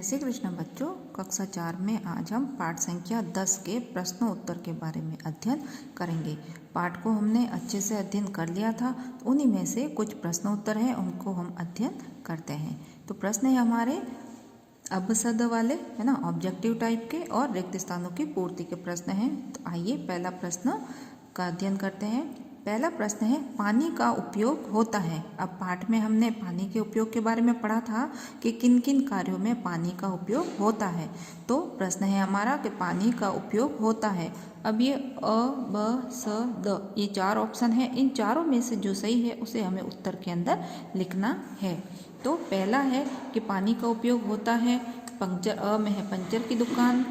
श्री कृष्ण बच्चों, कक्षा 4 में आज हम पाठ संख्या 10 के प्रश्नों उत्तर के बारे में अध्ययन करेंगे। पाठ को हमने अच्छे से अध्ययन कर लिया था, उन्हीं में से कुछ प्रश्नोत्तर हैं, उनको हम अध्ययन करते हैं। तो प्रश्न है हमारे अपशब्द वाले, है ना, ऑब्जेक्टिव टाइप के और रिक्त स्थानों की पूर्ति के प्रश्न हैं। तो आइए पहला प्रश्न का अध्ययन करते हैं। पहला प्रश्न है, पानी का उपयोग होता है। अब पाठ में हमने पानी के उपयोग के बारे में पढ़ा था कि किन किन कार्यों में पानी का उपयोग होता है। तो प्रश्न है हमारा कि पानी का उपयोग होता है। अब ये अ, ब, स, द, ये 4 ऑप्शन है। इन चारों में से जो सही है उसे हमें उत्तर के अंदर लिखना है। तो पहला है कि पानी का उपयोग होता है पंक्चर, अ में है पंक्चर की दुकान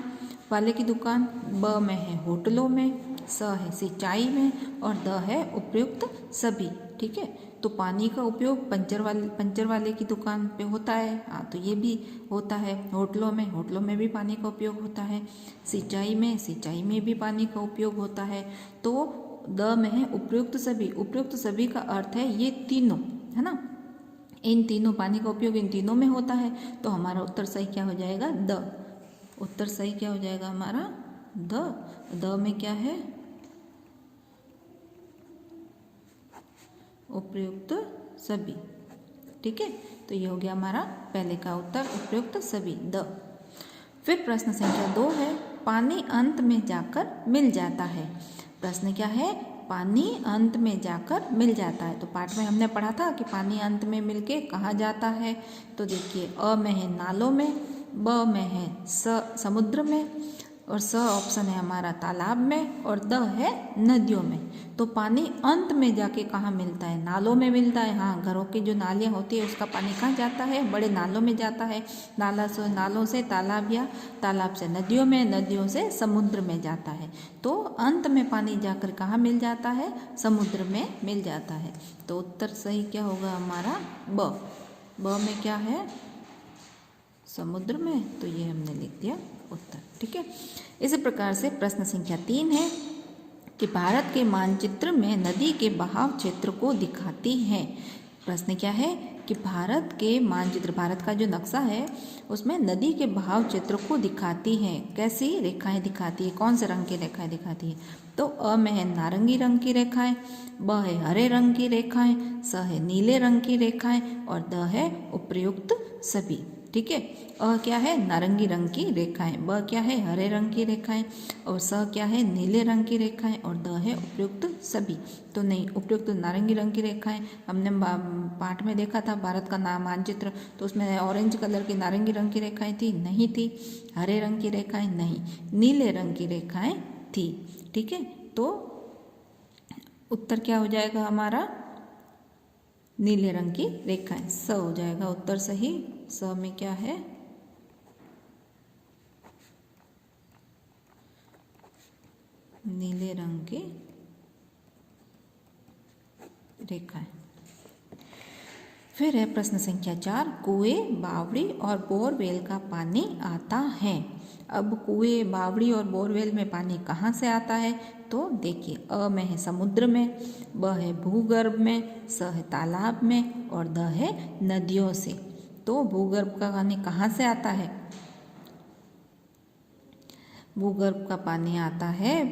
वाले की दुकान, ब में है होटलों में, स है सिंचाई में और द है उपयुक्त सभी। ठीक है, तो पानी का उपयोग पंचर वाले की दुकान पे होता है। हाँ, तो ये भी होता है। होटलों में भी पानी का उपयोग होता है। सिंचाई में भी पानी का उपयोग होता है। तो द में है उपयुक्त सभी। उपयुक्त सभी का अर्थ है ये तीनों, है ना, इन तीनों, पानी का उपयोग इन तीनों में होता है। तो हमारा उत्तर सही क्या हो जाएगा? द। उत्तर सही क्या हो जाएगा हमारा? द में क्या है? उपयुक्त सभी। ठीक है, तो ये हो गया हमारा पहले का उत्तर, उपयुक्त सभी, द। फिर प्रश्न संख्या 2 है, पानी अंत में जाकर मिल जाता है। प्रश्न क्या है? पानी अंत में जाकर मिल जाता है। तो पाठ में हमने पढ़ा था कि पानी अंत में मिलके कहाँ जाता है। तो देखिए, अ में है नालों में, ब में है समुद्र में और स ऑप्शन है हमारा तालाब में और द है नदियों में। तो पानी अंत में जाके कहाँ मिलता है? नालों में मिलता है। हाँ, घरों की जो नालियाँ होती है उसका पानी कहाँ जाता है? बड़े नालों में जाता है। नालों से तालाब या तालाब से नदियों में, नदियों से समुद्र में जाता है। तो अंत में पानी जाकर कहाँ मिल जाता है? समुद्र में मिल जाता है। तो उत्तर सही क्या होगा हमारा? ब में क्या है? समुद्र में। तो ये हमने लिख दिया उत्तर। ठीक है, इसी प्रकार से प्रश्न संख्या 3 है कि भारत के मानचित्र में नदी के बहाव क्षेत्र को दिखाती है। प्रश्न क्या है कि भारत के मानचित्र, भारत का जो नक्शा है उसमें नदी के बहाव क्षेत्र को दिखाती है। कैसी रेखाएं दिखाती है? कौन से रंग की रेखाएं दिखाती है? तो अ में है नारंगी रंग की रेखाएं, ब है हरे रंग की रेखाएं, स है नीले रंग की रेखाएं और द है उपयुक्त सभी। ठीक है, अ क्या है? नारंगी रंग की रेखाएं, ब क्या है? हरे रंग की रेखाएं और स क्या है? नीले रंग की रेखाएं और द है उपयुक्त सभी। तो नहीं, उपयुक्त नारंगी रंग की रेखाएं हमने पाठ में देखा था, भारत का नाम मानचित्र, तो उसमें ऑरेंज कलर की नारंगी रंग की रेखाएं थी, नहीं थी। हरे रंग की रेखाएं नहीं, नीले रंग की रेखाएं थी। ठीक है, तो उत्तर क्या हो जाएगा हमारा? नीले रंग की रेखाएं, स हो जाएगा उत्तर सही। स में क्या है? नीले रंग की रेखाएं। फिर है प्रश्न संख्या 4, कुएं, बावड़ी और बोरवेल का पानी आता है। अब कुएं, बावड़ी और बोरवेल में पानी कहाँ से आता है? तो देखिए, अ में है समुद्र में, ब है भूगर्भ में, स है तालाब में और द है नदियों से। तो भूगर्भ का पानी कहाँ से आता है? भूगर्भ का पानी आता है,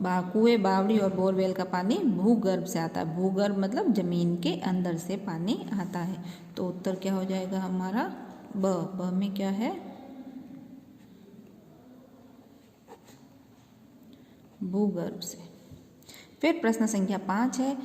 कुएं, बावड़ी और बोरवेल का पानी भूगर्भ से आता है। भूगर्भ मतलब जमीन के अंदर से पानी आता है। तो उत्तर क्या हो जाएगा हमारा? ब में क्या है? भूगर्भ से। फिर प्रश्न संख्या 5 है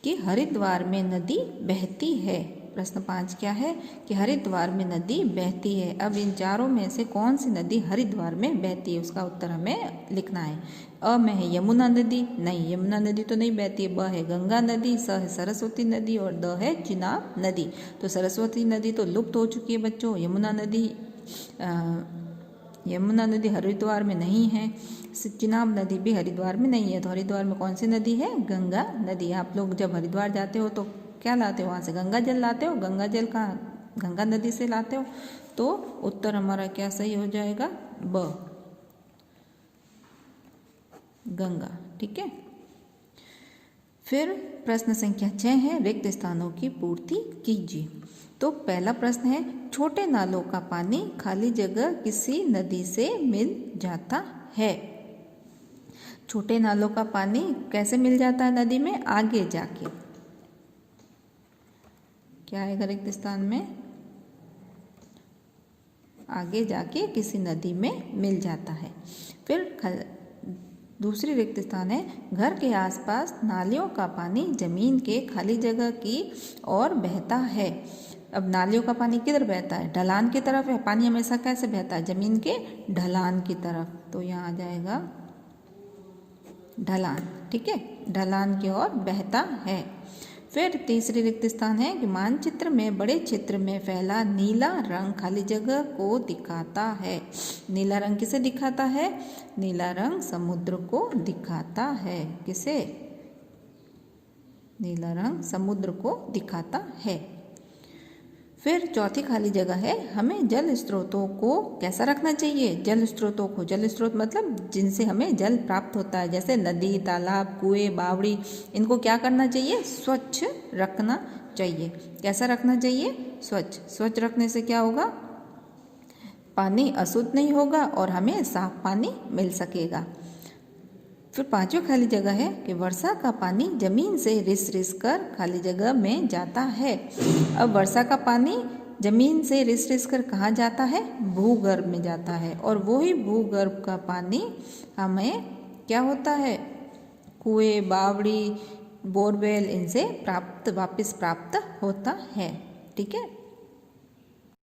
कि हरिद्वार में नदी बहती है। प्रश्न 5 क्या है कि हरिद्वार में नदी बहती है। अब इन चारों में से कौन सी नदी हरिद्वार में बहती है? उसका उत्तर हमें लिखना है। अ में है यमुना नदी, नहीं, यमुना नदी तो नहीं बहती है। ब है गंगा नदी, स है सरस्वती नदी और द है चिनाब नदी। तो सरस्वती नदी तो लुप्त हो चुकी है बच्चों। यमुना नदी हरिद्वार में नहीं है। चिनाब नदी भी हरिद्वार में नहीं है। तो हरिद्वार में कौन सी नदी है? गंगा नदी। आप लोग जब हरिद्वार जाते हो तो क्या लाते हो? वहाँ से गंगा जल लाते हो। गंगा जल कहाँ? गंगा नदी से लाते हो। तो उत्तर हमारा क्या सही हो जाएगा? ब, गंगा। ठीक है, फिर प्रश्न संख्या 6 है, रिक्त स्थानों की पूर्ति कीजिए। तो पहला प्रश्न है, छोटे नालों का पानी खाली जगह किसी नदी से मिल जाता है। छोटे नालों का पानी कैसे मिल जाता है नदी में? आगे जाके। क्या आएगा रिक्त स्थान में? आगे जाके किसी नदी में मिल जाता है। फिर दूसरी रिक्त स्थान है, घर के आसपास नालियों का पानी जमीन के खाली जगह की ओर बहता है। अब नालियों का पानी किधर बहता है? ढलान की तरफ है। पानी हमेशा कैसे बहता है? जमीन के ढलान की तरफ। तो यहाँ आ जाएगा ढलान। ठीक है, ढलान की ओर बहता है। फिर तीसरी रिक्त स्थान है कि मानचित्र में बड़े क्षेत्र में फैला नीला रंग खाली जगह को दिखाता है। नीला रंग किसे दिखाता है? नीला रंग समुद्र को दिखाता है। किसे? नीला रंग समुद्र को दिखाता है। फिर चौथी खाली जगह है, हमें जल स्रोतों को कैसा रखना चाहिए? जल स्रोतों को, जल स्रोत मतलब जिनसे हमें जल प्राप्त होता है, जैसे नदी, तालाब, कुएं, बावड़ी, इनको क्या करना चाहिए? स्वच्छ रखना चाहिए। कैसा रखना चाहिए? स्वच्छ। स्वच्छ रखने से क्या होगा? पानी अशुद्ध नहीं होगा और हमें साफ पानी मिल सकेगा। फिर पांचवी खाली जगह है कि वर्षा का पानी जमीन से रिस रिस कर खाली जगह में जाता है। अब वर्षा का पानी जमीन से रिस रिस कर कहाँ जाता है? भूगर्भ में जाता है। और वही भूगर्भ का पानी हमें क्या होता है? कुएं, बावड़ी, बोरवेल, इनसे वापस प्राप्त होता है। ठीक है।